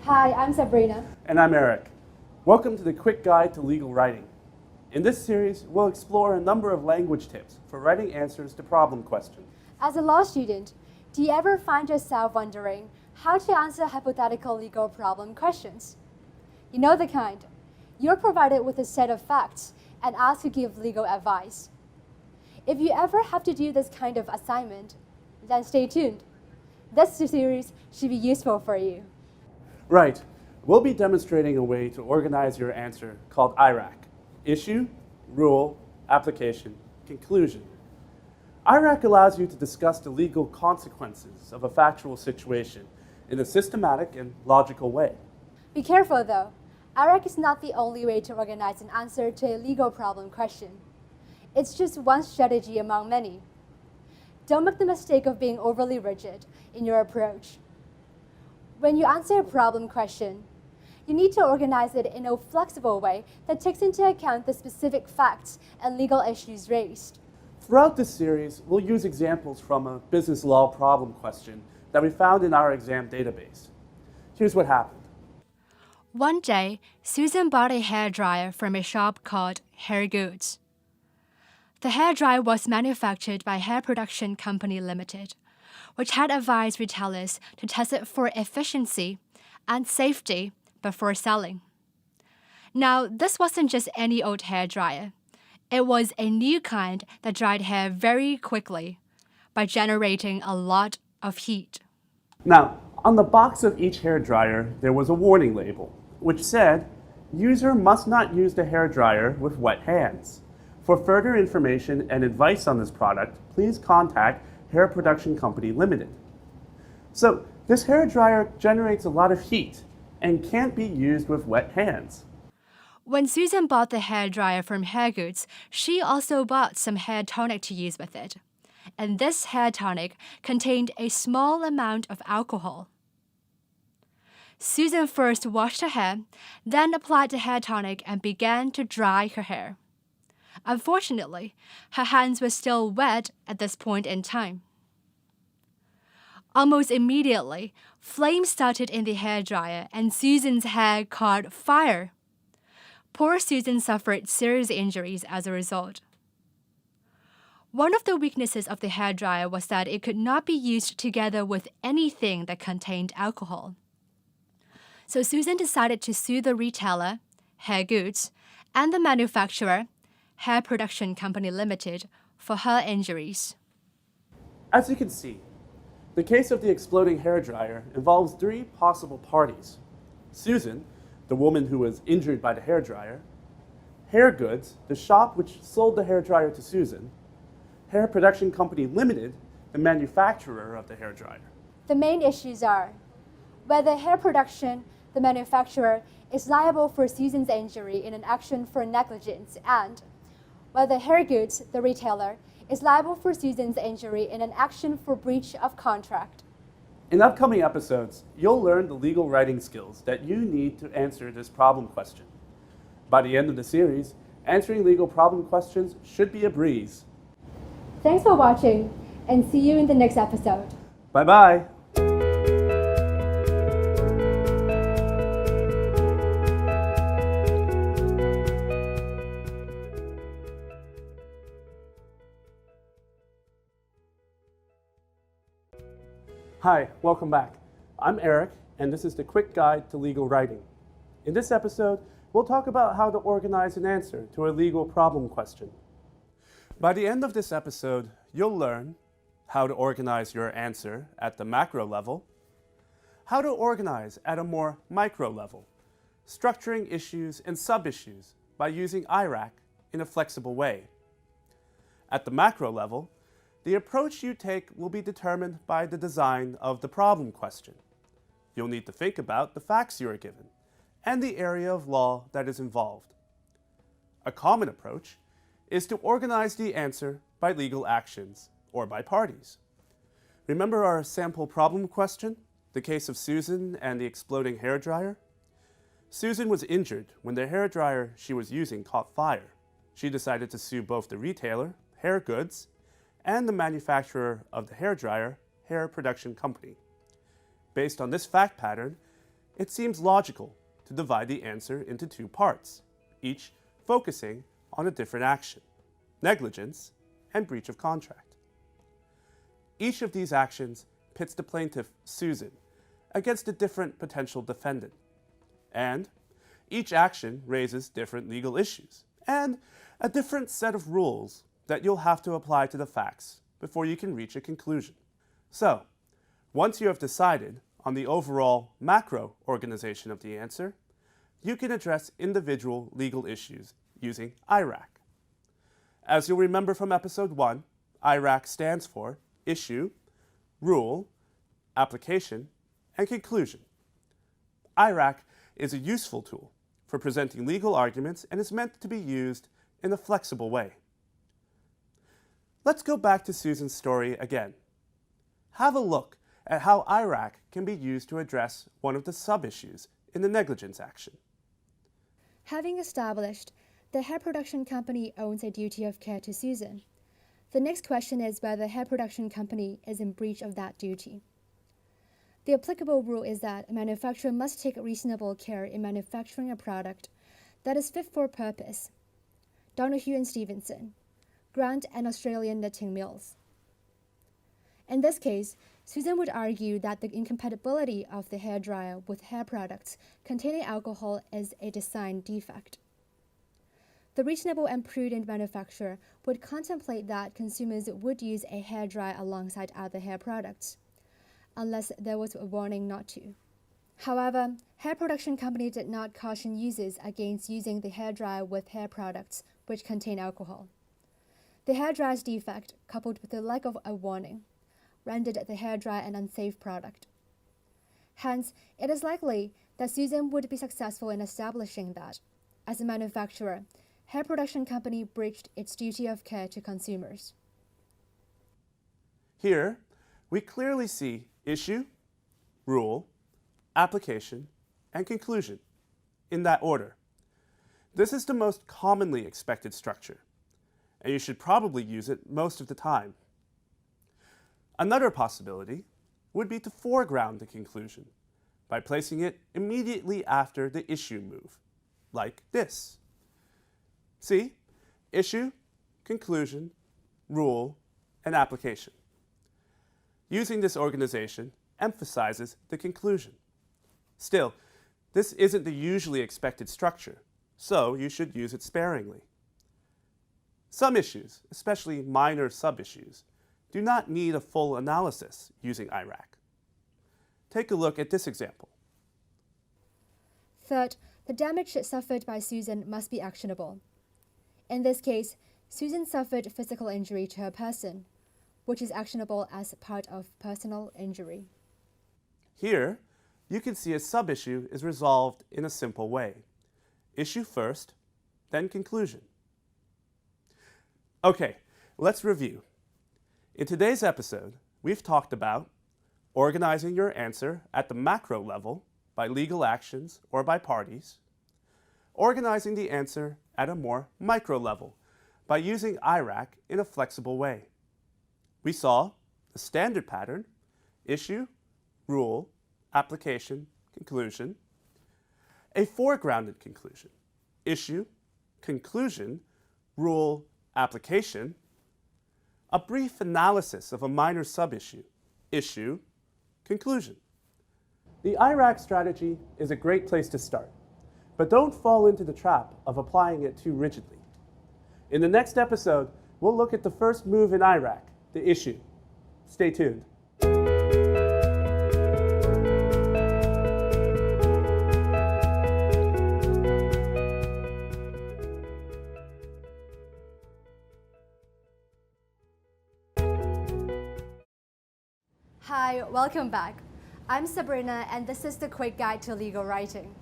Hi, I'm Sabrina. And I'm Eric. Welcome to the Quick Guide to Legal Writing. In this series, we'll explore a number of language tips for writing answers to problem questions. As a law student, do you ever find yourself wondering how to answer hypothetical legal problem questions? You know the kind. You're provided with a set of facts and asked to give legal advice. If you ever have to do this kind of assignment, then stay tuned. This series should be useful for you. Right. We'll be demonstrating a way to organize your answer called IRAC. Issue, Rule, Application, Conclusion. IRAC allows you to discuss the legal consequences of a factual situation in a systematic and logical way. Be careful though. IRAC is not the only way to organize an answer to a legal problem question. It's just one strategy among many. Don't make the mistake of being overly rigid in your approach. When you answer a problem question, you need to organize it in a flexible way that takes into account the specific facts and legal issues raised. Throughout this series, we'll use examples from a business law problem question that we found in our exam database. Here's what happened. One day, Susan bought a hairdryer from a shop called Hair Goods. The hairdryer was manufactured by Hair Production Company Limited, which had advised retailers to test it for efficiency and safety before selling. Now, this wasn't just any old hairdryer. It was a new kind that dried hair very quickly by generating a lot of heat. Now, on the box of each hairdryer, there was a warning label, which said, "User must not use the hairdryer with wet hands. For further information and advice on this product, please contact Hair Production Company Limited." So, this hairdryer generates a lot of heat and can't be used with wet hands. When Susan bought the hairdryer from Hair Goods, she also bought some hair tonic to use with it. And this hair tonic contained a small amount of alcohol. Susan first washed her hair, then applied the hair tonic and began to dry her hair. Unfortunately, her hands were still wet at this point in time. Almost immediately, flames started in the hairdryer and Susan's hair caught fire. Poor Susan suffered serious injuries as a result. One of the weaknesses of the hairdryer was that it could not be used together with anything that contained alcohol. So Susan decided to sue the retailer, Hair Goods, and the manufacturer, Hair Production Company Limited, for her injuries. As you can see, the case of the exploding hairdryer involves three possible parties: Susan, the woman who was injured by the hairdryer; Hair Goods, the shop which sold the hairdryer to Susan; Hair Production Company Limited, the manufacturer of the hairdryer. The main issues are whether Hair Production, the manufacturer, is liable for Susan's injury in an action for negligence, and whether Hair Goods, the retailer, is liable for Susan's injury in an action for breach of contract. In upcoming episodes, you'll learn the legal writing skills that you need to answer this problem question. By the end of the series, answering legal problem questions should be a breeze. Thanks for watching, and see you in the next episode. Bye-bye. Hi, welcome back. I'm Eric, and this is the Quick Guide to Legal Writing. In this episode, we'll talk about how to organize an answer to a legal problem question. By the end of this episode, you'll learn how to organize your answer at the macro level, how to organize at a more micro level, structuring issues and sub-issues by using IRAC in a flexible way. At the macro level, the approach you take will be determined by the design of the problem question. You'll need to think about the facts you are given and the area of law that is involved. A common approach is to organize the answer by legal actions or by parties. Remember our sample problem question, the case of Susan and the exploding hairdryer? Susan was injured when the hairdryer she was using caught fire. She decided to sue both the retailer, Hair Goods, and the manufacturer of the hairdryer, Hair Production Company. Based on this fact pattern, it seems logical to divide the answer into two parts, each focusing on a different action, negligence and breach of contract. Each of these actions pits the plaintiff, Susan, against a different potential defendant, and each action raises different legal issues and a different set of rules that you'll have to apply to the facts before you can reach a conclusion. So, once you have decided on the overall macro organization of the answer, you can address individual legal issues using IRAC. As you'll remember from episode 1, IRAC stands for Issue, Rule, Application, and Conclusion. IRAC is a useful tool for presenting legal arguments and is meant to be used in a flexible way. Let's go back to Susan's story again. Have a look at how IRAC can be used to address one of the sub-issues in the negligence action. Having established the hair production company owns a duty of care to Susan, the next question is whether the hair production company is in breach of that duty. The applicable rule is that a manufacturer must take reasonable care in manufacturing a product that is fit for purpose. Donoghue and Stevenson, Grant and Australian Knitting Mills. In this case, Susan would argue that the incompatibility of the hairdryer with hair products containing alcohol is a design defect. The reasonable and prudent manufacturer would contemplate that consumers would use a hairdryer alongside other hair products, unless there was a warning not to. However, hair production company did not caution users against using the hairdryer with hair products which contain alcohol. The hairdryer's defect, coupled with the lack of a warning, rendered the hairdryer an unsafe product. Hence, it is likely that Susan would be successful in establishing that, as a manufacturer, hair production company breached its duty of care to consumers. Here, we clearly see issue, rule, application, and conclusion, in that order. This is the most commonly expected structure, and you should probably use it most of the time. Another possibility would be to foreground the conclusion by placing it immediately after the issue move, like this. See? Issue, conclusion, rule, and application. Using this organization emphasizes the conclusion. Still, this isn't the usually expected structure, so you should use it sparingly. Some issues, especially minor sub-issues, do not need a full analysis using IRAC. Take a look at this example. Third, the damage suffered by Susan must be actionable. In this case, Susan suffered physical injury to her person, which is actionable as part of personal injury. Here, you can see a sub-issue is resolved in a simple way. Issue first, then conclusion. Okay, let's review. In today's episode, we've talked about organizing your answer at the macro level by legal actions or by parties, organizing the answer at a more micro level by using IRAC in a flexible way. We saw the standard pattern, issue, rule, application, conclusion, a foregrounded conclusion, issue, conclusion, rule, application, a brief analysis of a minor sub-issue, issue, conclusion. The IRAC strategy is a great place to start, but don't fall into the trap of applying it too rigidly. In the next episode, we'll look at the first move in IRAC, the issue. Stay tuned. Hi, welcome back. I'm Sabrina, and this is the Quick Guide to Legal Writing.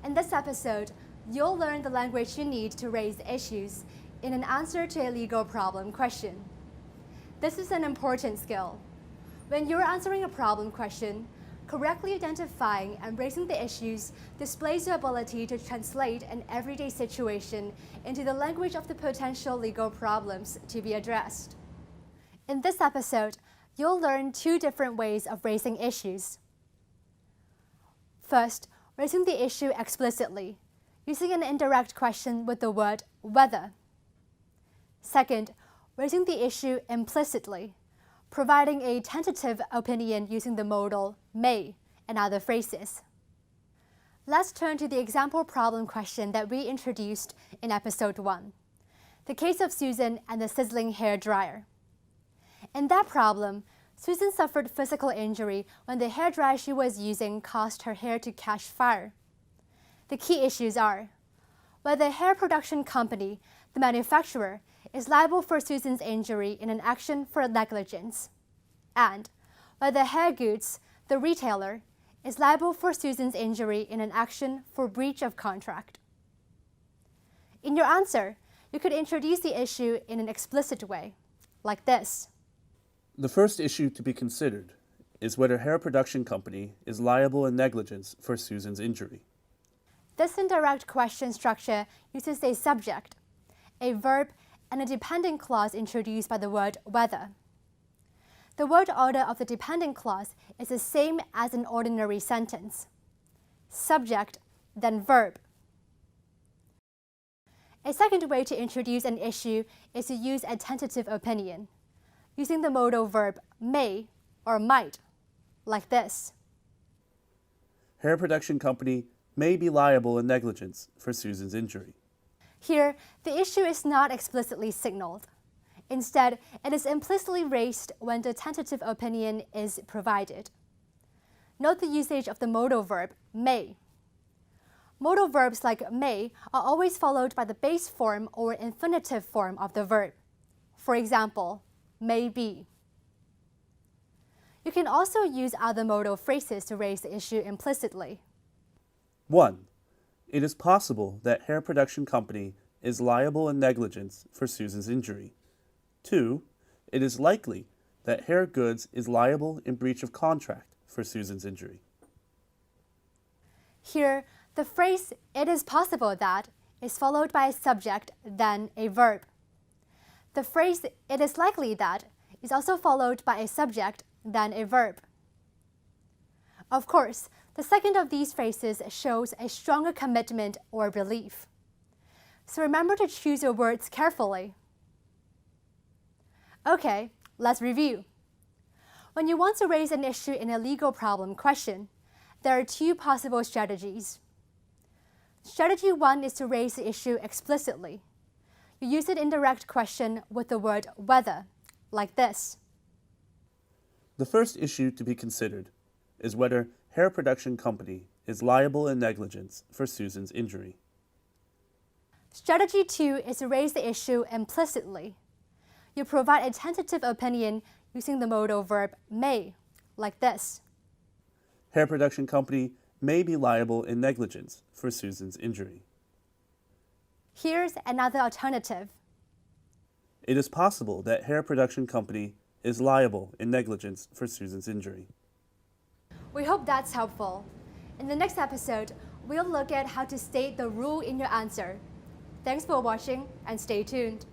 In this episode, you'll learn the language you need to raise issues in an answer to a legal problem question. This is an important skill. When you're answering a problem question, correctly identifying and raising the issues displays your ability to translate an everyday situation into the language of the potential legal problems to be addressed. In this episode, you'll learn two different ways of raising issues. First, raising the issue explicitly, using an indirect question with the word whether. Second, raising the issue implicitly, providing a tentative opinion using the modal may and other phrases. Let's turn to the example problem question that we introduced in episode 1, the case of Susan and the sizzling hair dryer. In that problem, Susan suffered physical injury when the hairdryer she was using caused her hair to catch fire. The key issues are whether the hair production company, the manufacturer, is liable for Susan's injury in an action for negligence, and whether Hair Goods, the retailer, is liable for Susan's injury in an action for breach of contract. In your answer, you could introduce the issue in an explicit way, like this. The first issue to be considered is whether hair production company is liable in negligence for Susan's injury. This indirect question structure uses a subject, a verb, and a dependent clause introduced by the word whether. The word order of the dependent clause is the same as an ordinary sentence. Subject, then verb. A second way to introduce an issue is to use a tentative opinion, using the modal verb may or might, like this. Hair production company may be liable in negligence for Susan's injury. Here, the issue is not explicitly signaled. Instead, it is implicitly raised when the tentative opinion is provided. Note the usage of the modal verb may. Modal verbs like may are always followed by the base form or infinitive form of the verb. For example, may be. You can also use other modal phrases to raise the issue implicitly. 1. It is possible that hair production company is liable in negligence for Susan's injury. 2. It is likely that Hair Goods is liable in breach of contract for Susan's injury. Here, the phrase "it is possible that" is followed by a subject, then a verb. The phrase "it is likely that" is also followed by a subject, then a verb. Of course, the second of these phrases shows a stronger commitment or belief. So remember to choose your words carefully. Okay, let's review. When you want to raise an issue in a legal problem question, there are two possible strategies. Strategy 1 is to raise the issue explicitly. You use an indirect question with the word whether, like this. The first issue to be considered is whether hair production company is liable in negligence for Susan's injury. Strategy 2 is to raise the issue implicitly. You provide a tentative opinion using the modal verb may, like this. Hair production company may be liable in negligence for Susan's injury. Here's another alternative. It is possible that hair production company is liable in negligence for Susan's injury. We hope that's helpful. In the next episode, we'll look at how to state the rule in your answer. Thanks for watching and stay tuned.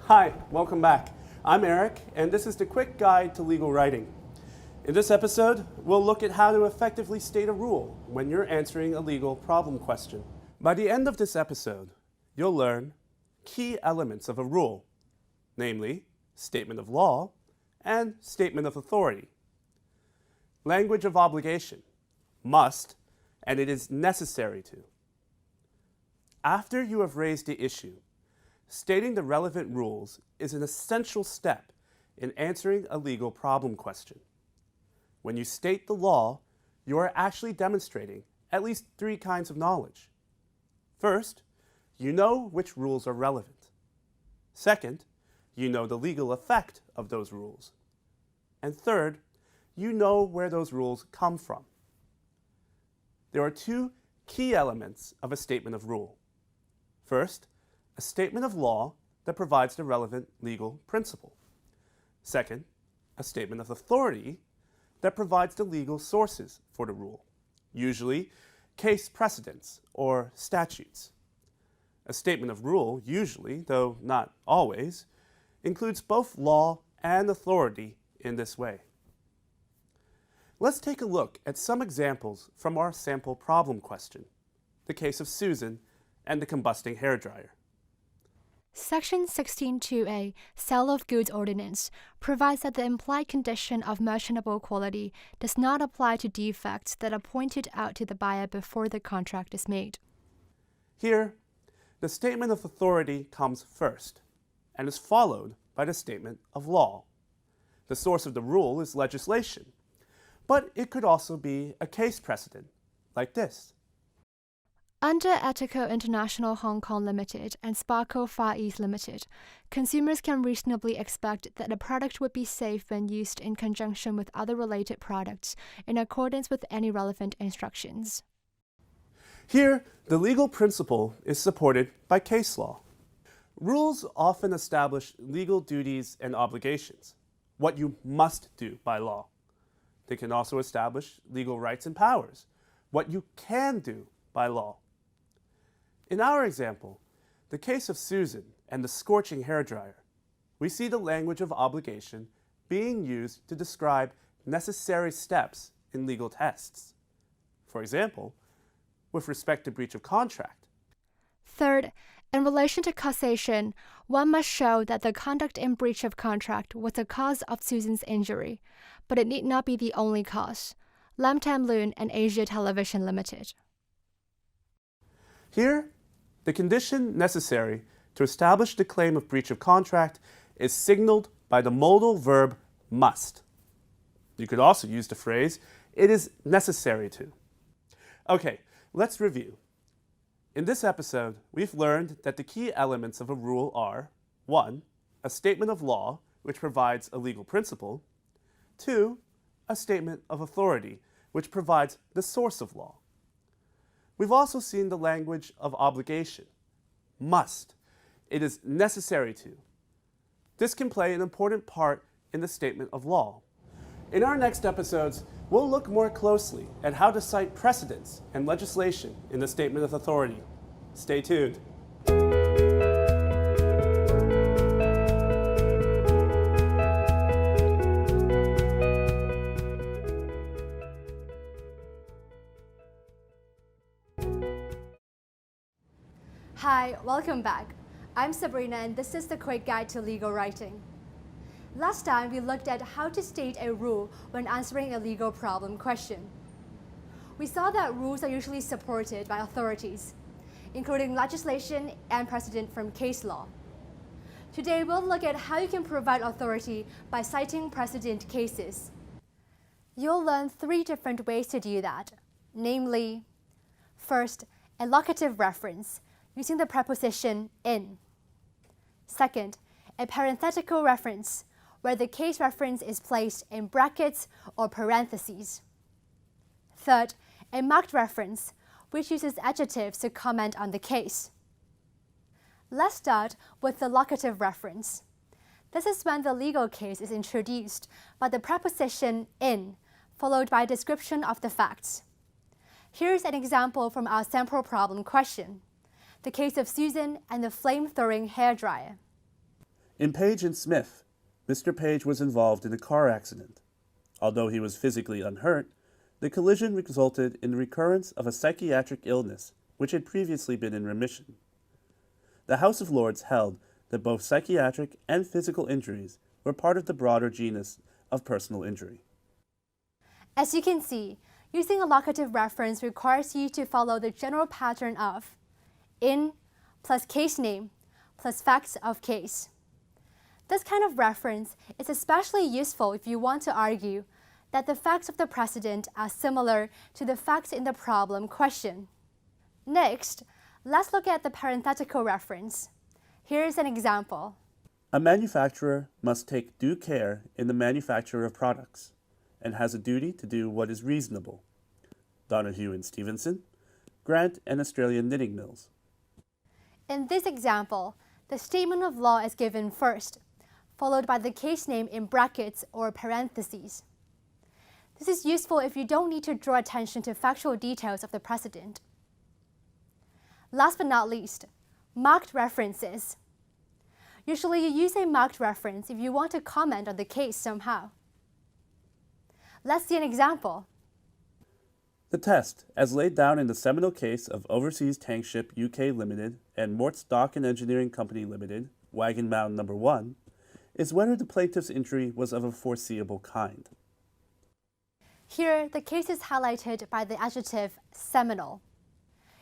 Hi, welcome back. I'm Eric, and this is the Quick Guide to Legal Writing. In this episode, we'll look at how to effectively state a rule when you're answering a legal problem question. By the end of this episode, you'll learn key elements of a rule, namely statement of law and statement of authority. Language of obligation, must, and it is necessary to. After you have raised the issue, stating the relevant rules is an essential step in answering a legal problem question. When you state the law, you are actually demonstrating at least 3 kinds of knowledge. First, you know which rules are relevant. Second, you know the legal effect of those rules. And third, you know where those rules come from. There are 2 key elements of a statement of rule. First, a statement of law that provides the relevant legal principle. Second, a statement of authority that provides the legal sources for the rule. Usually, case precedents, or statutes. A statement of rule usually, though not always, includes both law and authority in this way. Let's take a look at some examples from our sample problem question, the case of Susan and the combusting hairdryer. Section 16.2a, Sale of Goods Ordinance, provides that the implied condition of merchantable quality does not apply to defects that are pointed out to the buyer before the contract is made. Here, the statement of authority comes first and is followed by the statement of law. The source of the rule is legislation, but it could also be a case precedent, like this. Under Etico International Hong Kong Limited and Sparco Far East Limited, consumers can reasonably expect that a product would be safe when used in conjunction with other related products in accordance with any relevant instructions. Here, the legal principle is supported by case law. Rules often establish legal duties and obligations, what you must do by law. They can also establish legal rights and powers, what you can do by law. In our example, the case of Susan and the scorching hairdryer, we see the language of obligation being used to describe necessary steps in legal tests. For example, with respect to breach of contract. Third, in relation to causation, one must show that the conduct in breach of contract was the cause of Susan's injury, but it need not be the only cause. Lam Tam Loon and Asia Television Limited. Here, the condition necessary to establish the claim of breach of contract is signaled by the modal verb must. You could also use the phrase, it is necessary to. Okay, let's review. In this episode, we've learned that the key elements of a rule are 1. A statement of law, which provides a legal principle. 2. A statement of authority, which provides the source of law. We've also seen the language of obligation, must. It is necessary to. This can play an important part in the statement of law. In our next episodes, we'll look more closely at how to cite precedents and legislation in the statement of authority. Stay tuned. Hi, welcome back. I'm Sabrina and this is the Quick Guide to Legal Writing. Last time we looked at how to state a rule when answering a legal problem question. We saw that rules are usually supported by authorities, including legislation and precedent from case law. Today we'll look at how you can provide authority by citing precedent cases. You'll learn 3 different ways to do that, namely, first, a locative reference, using the preposition in. Second, a parenthetical reference, where the case reference is placed in brackets or parentheses. Third, a marked reference, which uses adjectives to comment on the case. Let's start with the locative reference. This is when the legal case is introduced by the preposition in, followed by a description of the facts. Here's an example from our sample problem question. The case of Susan and the flame-throwing hairdryer. In Page and Smith, Mr. Page was involved in a car accident. Although he was physically unhurt, the collision resulted in the recurrence of a psychiatric illness which had previously been in remission. The House of Lords held that both psychiatric and physical injuries were part of the broader genus of personal injury. As you can see, using a locative reference requires you to follow the general pattern of in plus case name plus facts of case. This kind of reference is especially useful if you want to argue that the facts of the precedent are similar to the facts in the problem question. Next, let's look at the parenthetical reference. Here's an example. A manufacturer must take due care in the manufacture of products and has a duty to do what is reasonable. Donahue and Stevenson, Grant and Australian Knitting Mills. In this example, the statement of law is given first, followed by the case name in brackets or parentheses. This is useful if you don't need to draw attention to factual details of the precedent. Last but not least, marked references. Usually you use a marked reference if you want to comment on the case somehow. Let's see an example. The test, as laid down in the seminal case of Overseas Tankship UK Limited and Mort's Dock and Engineering Company Limited, Wagon Mound No. 1, is whether the plaintiff's injury was of a foreseeable kind. Here, the case is highlighted by the adjective seminal.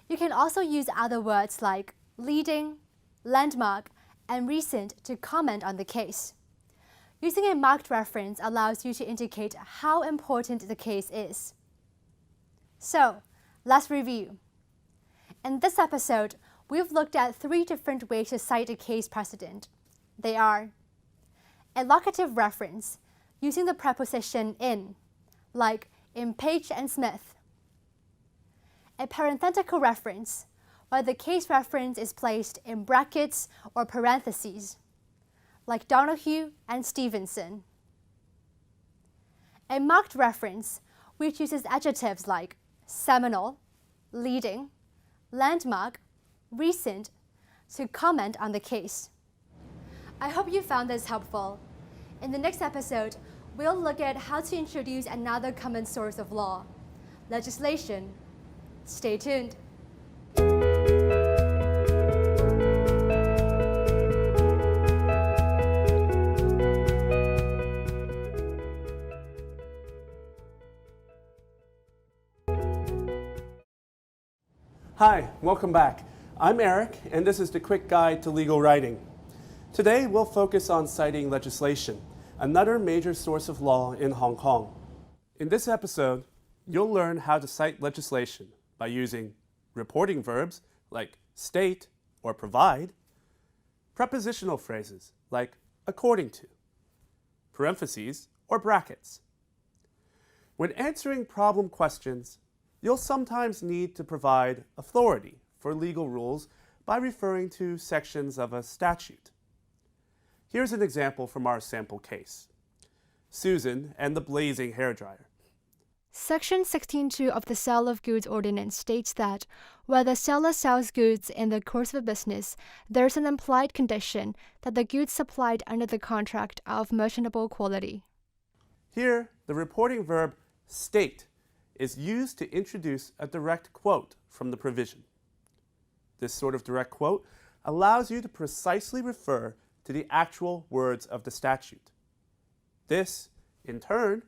You can also use other words like leading, landmark, and recent to comment on the case. Using a marked reference allows you to indicate how important the case is. So, let's review. In this episode, we've looked at 3 different ways to cite a case precedent. They are a locative reference, using the preposition in, like in Page and Smith. A parenthetical reference, where the case reference is placed in brackets or parentheses, like Donahue and Stevenson. A marked reference, which uses adjectives like seminal, leading, landmark, recent to comment on the case. I hope you found this helpful. In the next episode, we'll look at how to introduce another common source of law, legislation. Stay tuned. Hi, welcome back. I'm Eric, and this is the Quick Guide to Legal Writing. Today, we'll focus on citing legislation, another major source of law in Hong Kong. In this episode, you'll learn how to cite legislation by using reporting verbs like state or provide, prepositional phrases like according to, parentheses or brackets. When answering problem questions, you'll sometimes need to provide authority for legal rules by referring to sections of a statute. Here's an example from our sample case. Susan and the blazing hairdryer. Section 16.2 of the Sale of Goods Ordinance states that where the seller sells goods in the course of a business, there is an implied condition that the goods supplied under the contract are of merchantable quality. Here, the reporting verb state is used to introduce a direct quote from the provision. This sort of direct quote allows you to precisely refer to the actual words of the statute. This, in turn,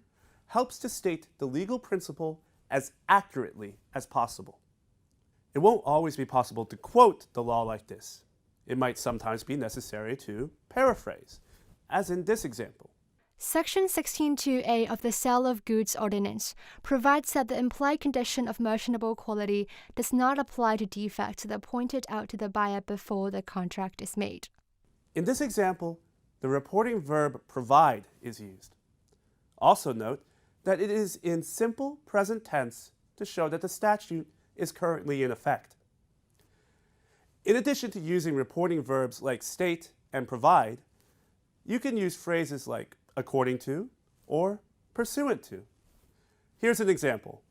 helps to state the legal principle as accurately as possible. It won't always be possible to quote the law like this. It might sometimes be necessary to paraphrase, as in this example. Section 16.2a of the Sale of Goods Ordinance provides that the implied condition of merchantable quality does not apply to defects that are pointed out to the buyer before the contract is made. In this example, the reporting verb provide is used. Also note that it is in simple present tense to show that the statute is currently in effect. In addition to using reporting verbs like state and provide, you can use phrases like according to or pursuant to. Here's an example.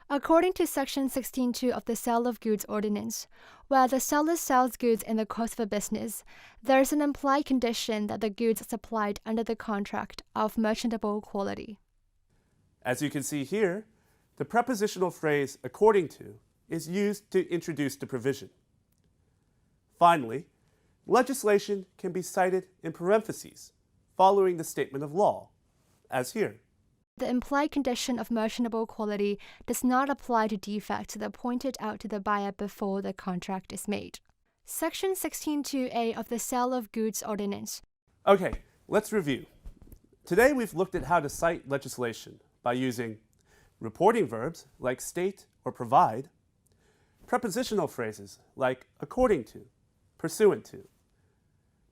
According to Section 16.2 of the Sale of Goods Ordinance, where the seller sells goods in the course of a business, there is an implied condition that the goods supplied under the contract are of merchantable quality. As you can see here, the prepositional phrase according to is used to introduce the provision. Finally, legislation can be cited in parentheses following the statement of law, as here. The implied condition of merchantable quality does not apply to defects that are pointed out to the buyer before the contract is made. Section 16.2a of the Sale of Goods Ordinance. Okay, let's review. Today we've looked at how to cite legislation by using reporting verbs like state or provide, prepositional phrases like according to, pursuant to,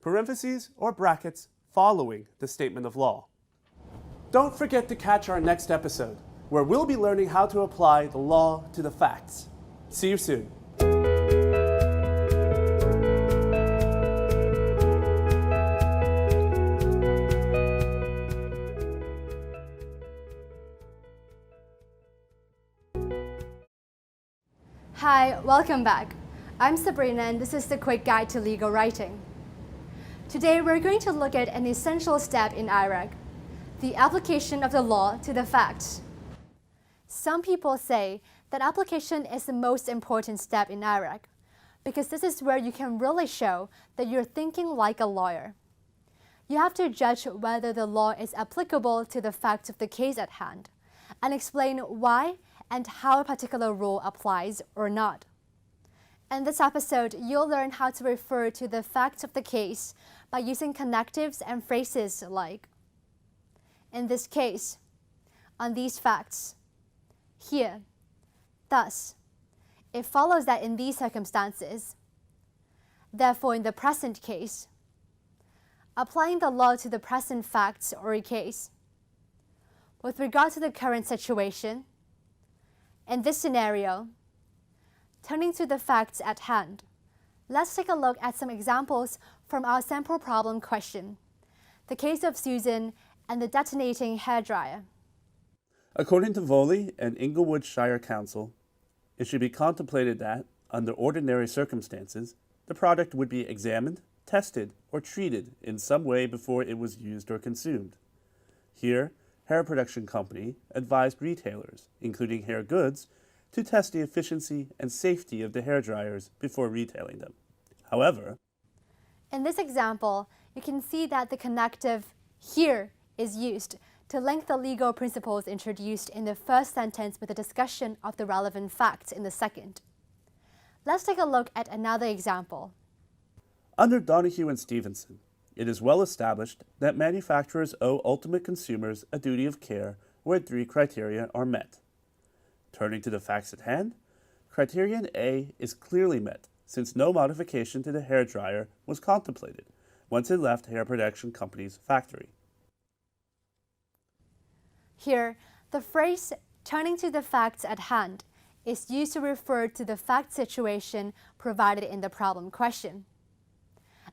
parentheses or brackets following the statement of law. Don't forget to catch our next episode, where we'll be learning how to apply the law to the facts. See you soon. Hi, welcome back. I'm Sabrina and this is the Quick Guide to Legal Writing. Today we're going to look at an essential step in IRAC, the application of the law to the facts. Some people say that application is the most important step in IRAC because this is where you can really show that you're thinking like a lawyer. You have to judge whether the law is applicable to the facts of the case at hand and explain why and how a particular rule applies or not. In this episode, you'll learn how to refer to the facts of the case by using connectives and phrases like, in this case, on these facts, here, thus, it follows that in these circumstances, therefore in the present case, applying the law to the present facts or a case, with regard to the current situation, in this scenario, turning to the facts at hand, let's take a look at some examples from our sample problem question, the case of Susan and the detonating hairdryer. According to Voley and Inglewood Shire Council, it should be contemplated that, under ordinary circumstances, the product would be examined, tested, or treated in some way before it was used or consumed. Here, Hair Production Company advised retailers, including hair goods, to test the efficiency and safety of the hair dryers before retailing them. However, in this example, you can see that the connective here is used to link the legal principles introduced in the first sentence with a discussion of the relevant facts in the second. Let's take a look at another example. Under Donahue and Stevenson, it is well established that manufacturers owe ultimate consumers a duty of care where 3 criteria are met. Turning to the facts at hand, criterion A is clearly met since no modification to the hairdryer was contemplated once it left Hair Production Company's factory. Here, the phrase turning to the facts at hand is used to refer to the fact situation provided in the problem question.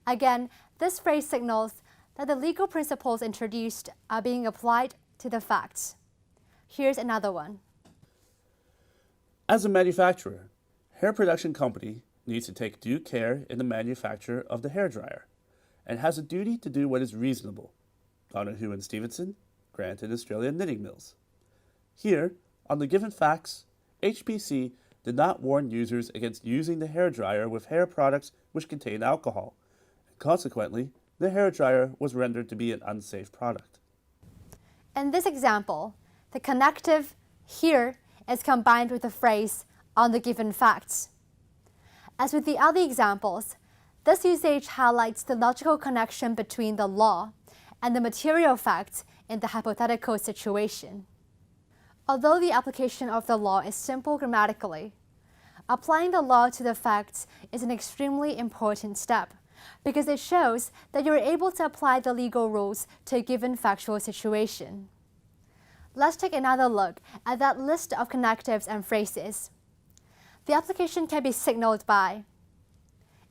Again, this phrase signals that the legal principles introduced are being applied to the facts. Here's another one. As a manufacturer, Hair Production Company needs to take due care in the manufacture of the hairdryer and has a duty to do what is reasonable. Donahue and Stevenson, Grant and Australian Knitting Mills. Here, on the given facts, HPC did not warn users against using the hairdryer with hair products which contain alcohol. Consequently, the hairdryer was rendered to be an unsafe product. In this example, the connective here is combined with the phrase on the given facts. As with the other examples, this usage highlights the logical connection between the law and the material facts in the hypothetical situation. Although the application of the law is simple grammatically, applying the law to the facts is an extremely important step because it shows that you're able to apply the legal rules to a given factual situation. Let's take another look at that list of connectives and phrases. The application can be signaled by,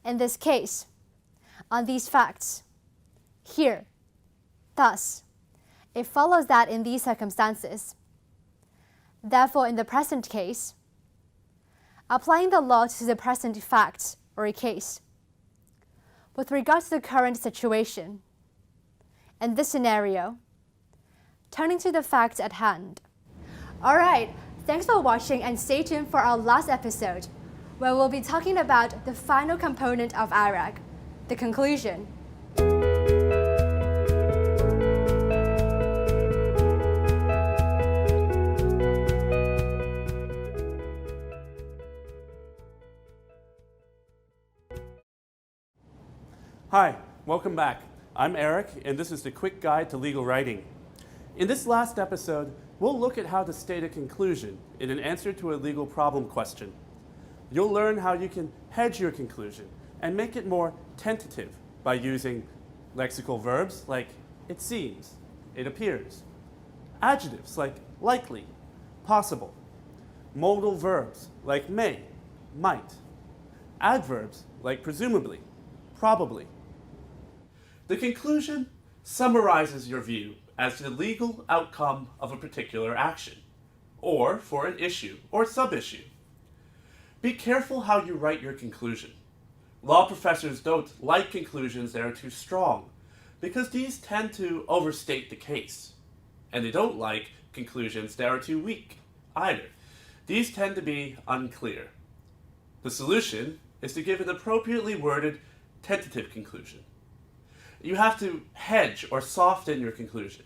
in this case, on these facts, here, thus, it follows that in these circumstances. Therefore, in the present case, applying the law to the present fact or a case. With regard to the current situation, in this scenario, turning to the facts at hand. Alright, thanks for watching and stay tuned for our last episode, where we'll be talking about the final component of IRAC, the conclusion. Hi, welcome back. I'm Eric, and this is the Quick Guide to Legal Writing. In this last episode, we'll look at how to state a conclusion in an answer to a legal problem question. You'll learn how you can hedge your conclusion and make it more tentative by using lexical verbs like it seems, it appears, adjectives like likely, possible, modal verbs like may, might, adverbs like presumably, probably. The conclusion summarizes your view as to the legal outcome of a particular action, or for an issue or sub-issue. Be careful how you write your conclusion. Law professors don't like conclusions that are too strong, because these tend to overstate the case. And they don't like conclusions that are too weak, either. These tend to be unclear. The solution is to give an appropriately worded tentative conclusion. You have to hedge or soften your conclusion,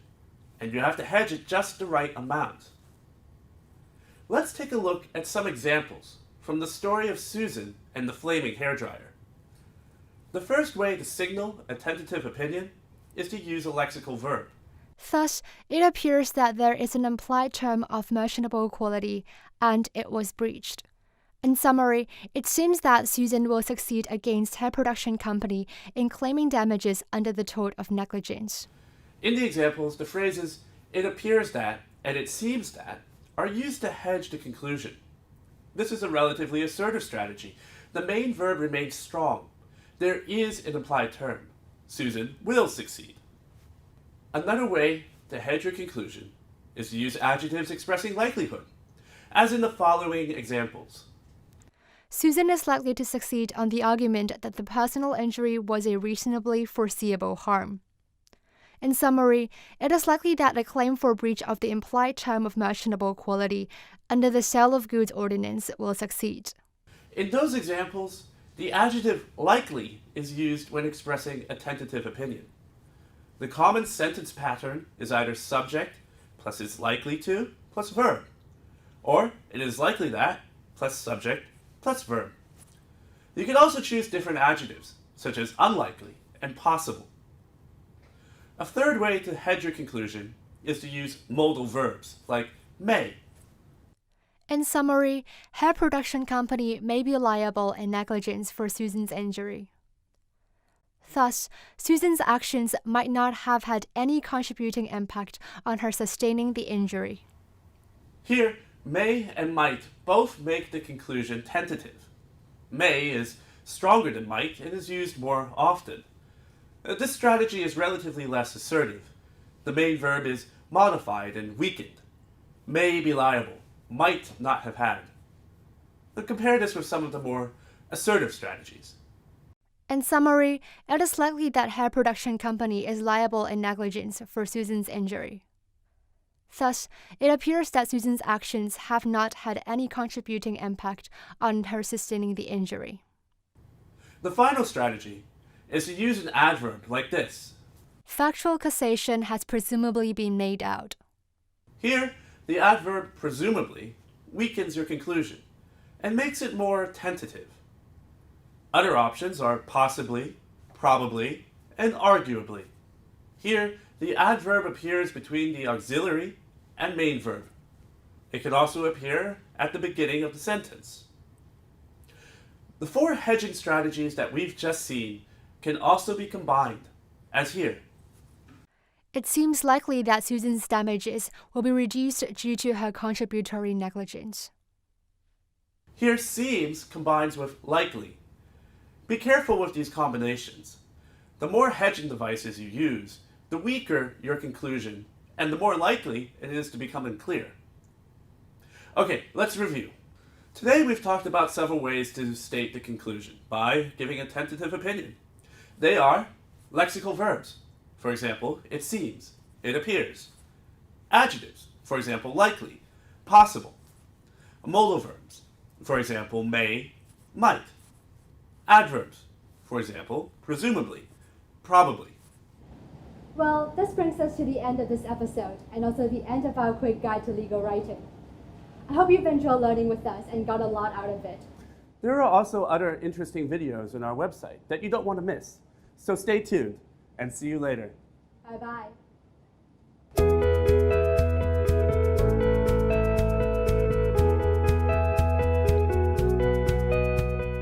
and you have to hedge it just the right amount. Let's take a look at some examples from the story of Susan and the flaming hairdryer. The first way to signal a tentative opinion is to use a lexical verb. Thus, it appears that there is an implied term of merchantable quality, and it was breached. In summary, it seems that Susan will succeed against hair production company in claiming damages under the tort of negligence. In the examples, the phrases "it appears that" and "it seems that" are used to hedge the conclusion. This is a relatively assertive strategy. The main verb remains strong. There is an implied term. Susan will succeed. Another way to hedge your conclusion is to use adjectives expressing likelihood, as in the following examples. Susan is likely to succeed on the argument that the personal injury was a reasonably foreseeable harm. In summary, it is likely that a claim for breach of the implied term of merchantable quality under the Sale of Goods Ordinance will succeed. In those examples, the adjective likely is used when expressing a tentative opinion. The common sentence pattern is either subject plus is likely to plus verb, or it is likely that plus subject plus verb. You can also choose different adjectives, such as unlikely and possible. A third way to hedge your conclusion is to use modal verbs, like may. In summary, hair production company may be liable in negligence for Susan's injury. Thus, Susan's actions might not have had any contributing impact on her sustaining the injury. Here, may and might both make the conclusion tentative. May is stronger than might and is used more often. This strategy is relatively less assertive. The main verb is modified and weakened. May be liable, might not have had. But compare this with some of the more assertive strategies. In summary, it is likely that hair production company is liable in negligence for Susan's injury. Thus, it appears that Susan's actions have not had any contributing impact on her sustaining the injury. The final strategy is to use an adverb like this. Factual causation has presumably been made out. Here, the adverb presumably weakens your conclusion and makes it more tentative. Other options are possibly, probably, and arguably. Here, the adverb appears between the auxiliary and main verb. It can also appear at the beginning of the sentence. The four hedging strategies that we've just seen can also be combined, as here. It seems likely that Susan's damages will be reduced due to her contributory negligence. Here, seems combines with likely. Be careful with these combinations. The more hedging devices you use, the weaker your conclusion, and the more likely it is to become unclear. Okay, let's review. Today we've talked about several ways to state the conclusion by giving a tentative opinion. They are lexical verbs. For example, it seems, it appears. Adjectives, for example, likely, possible. Modal verbs, for example, may, might. Adverbs, for example, presumably, probably. Well, this brings us to the end of this episode, and also the end of our quick guide to legal writing. I hope you've enjoyed learning with us and got a lot out of it. There are also other interesting videos on our website that you don't want to miss. So stay tuned, and see you later. Bye-bye.